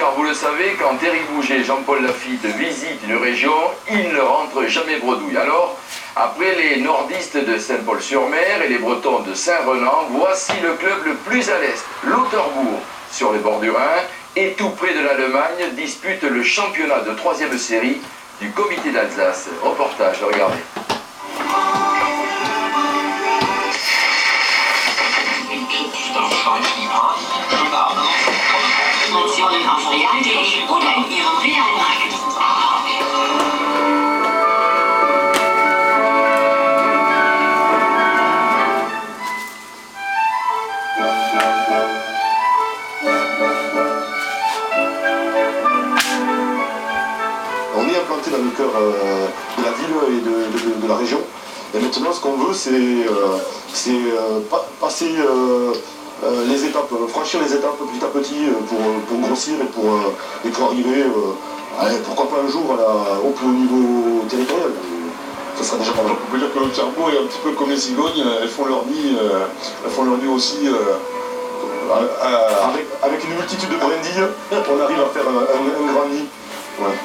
car vous le savez, quand Éric Bouget et Jean-Paul Lafitte visitent une région, ils ne rentrent jamais bredouille. Alors, après les nordistes de Saint-Paul-sur-Mer et les Bretons de Saint-Renan, voici le club le plus à l'est, Lauterbourg, sur les bords du Rhin, et tout près de l'Allemagne, dispute le championnat de 3e série du comité d'Alsace. Reportage, regardez. Informationen auf real.de oder in Ihrem Realmarkt. On est implanté dans le cœur de la ville et de la région. Et maintenant, ce qu'on veut, c'est passer les étapes, franchir les étapes petit à petit pour grossir et pour arriver, pourquoi pas un jour au plus haut niveau territorial. Ça sera déjà pas mal. On peut dire que Lauterbourg est un petit peu comme les cigognes, elles font leur nid aussi avec une multitude de brindilles, on arrive à faire un grand nid. Ouais.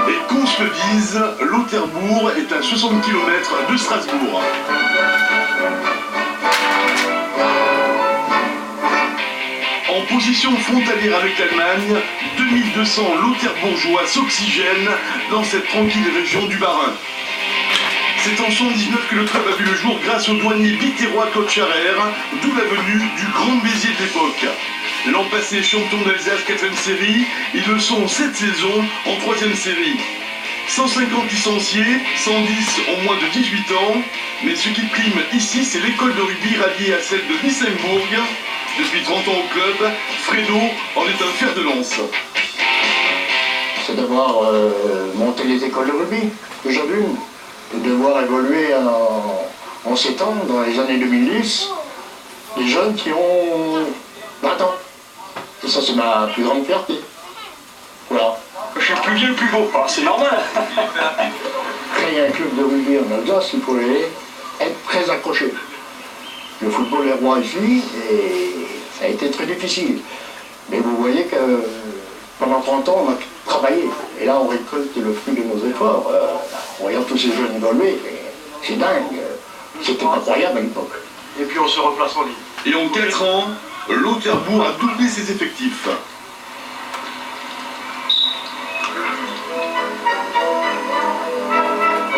Et qu'on se le dise, Lauterbourg est à 60 km de Strasbourg. En position frontalière avec l'Allemagne, 2200 Lauterbourgeois s'oxygènent dans cette tranquille région du Bas-Rhin. C'est en 79 que le club a vu le jour grâce au douanier biterrois Kotcharer, d'où la venue du Grand Béziers de l'époque. L'an passé, champion d'Alsace 4e série, ils le sont 7 saisons en 3e série. 150 licenciés, 110 ont moins de 18 ans, mais ce qui prime ici, c'est l'école de rugby ralliée à celle de Wissembourg. Depuis 30 ans au club, Fredo en est un fer de lance. C'est d'avoir monté les écoles de rugby, déjà d'une, et de voir évoluer en 7 ans, dans les années 2010, les jeunes qui ont 20 ans. Et ça, c'est ma plus grande fierté. Voilà. Je suis le plus vieux, le plus beau. C'est normal. Créer un club de rugby en Alsace, il faut être très accroché. Le football est roi ici et ça a été très difficile. Mais vous voyez que pendant 30 ans, on a travaillé. Et là, on récolte le fruit de nos efforts. En voyant tous ces jeunes évoluer, c'est dingue. C'était incroyable à l'époque. Et puis on se replace en ligne. Et en 4 ans, Lauterbourg a doublé ses effectifs.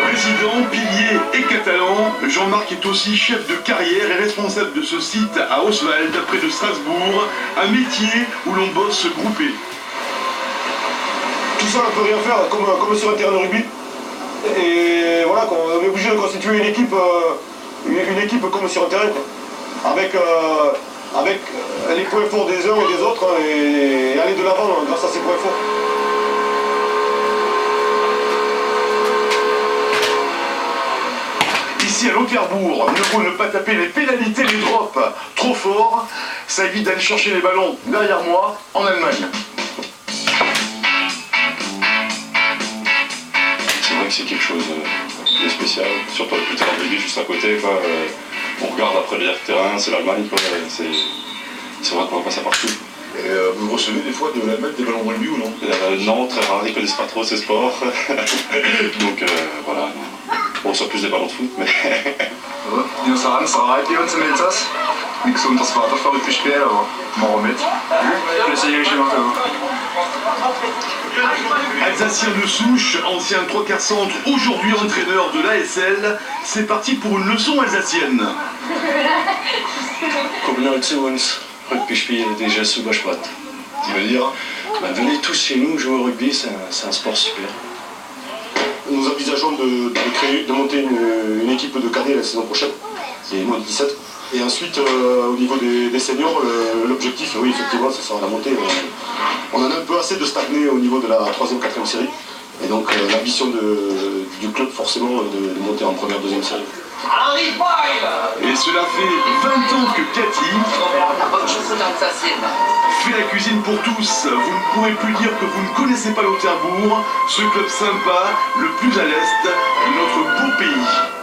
Président, pilier et catalan, Jean-Marc est aussi chef de carrière et responsable de ce site à Oswald, près de Strasbourg, un métier où l'on bosse groupé. Tout seul, on ne peut rien faire, comme sur un terrain de rugby. Et voilà, on est obligé de constituer une équipe comme sur un terrain, quoi. Avec les points forts des uns et des autres, et aller de l'avant grâce à ces points forts. Ici à Lauterbourg, mieux vaut ne pas taper les pénalités, les drops trop fort, ça évite d'aller chercher les ballons derrière moi en Allemagne. C'est vrai que c'est quelque chose de spécial, surtout avec le terrain de rugby juste à côté, quoi. On regarde après le terrain, c'est l'Allemagne, quoi. C'est vrai qu'on voit pas ça partout. Et vous recevez des fois de l'Allemagne des ballons de rugby ou non? Non, très rare, ils connaissent pas trop ces sports. Donc voilà. On reçoit plus des ballons de foot, mais... Die aus der Ranzerei bei uns im Elsass. Nichts unter das Vaterverrückt gespielt, aber machen wir mit. Plaisir que j'ai marqué. Alsacien de souche, ancien 3/4 centre, aujourd'hui entraîneur de l'ASL, c'est parti pour une leçon alsacienne. Kommen neu zu uns, Rugby spielen, déjà super spannend. Qui veut dire, Venez tous chez nous jouer au rugby, c'est un sport super. nous envisageons de monter une équipe de cadets la saison prochaine, qui est moins de 17. Et ensuite, au niveau des seniors, l'objectif, oui, effectivement, ce sera la montée. On en a un peu assez de stagner au niveau de la 3e, 4e série. Et donc, l'ambition du club, forcément, de monter en 1re, 2e série. Et cela fait 20 ans que Cathy fait la cuisine pour tous. Vous ne pourrez plus dire que vous ne connaissez pas Lauterbourg, ce club sympa, le plus à l'est de notre beau pays.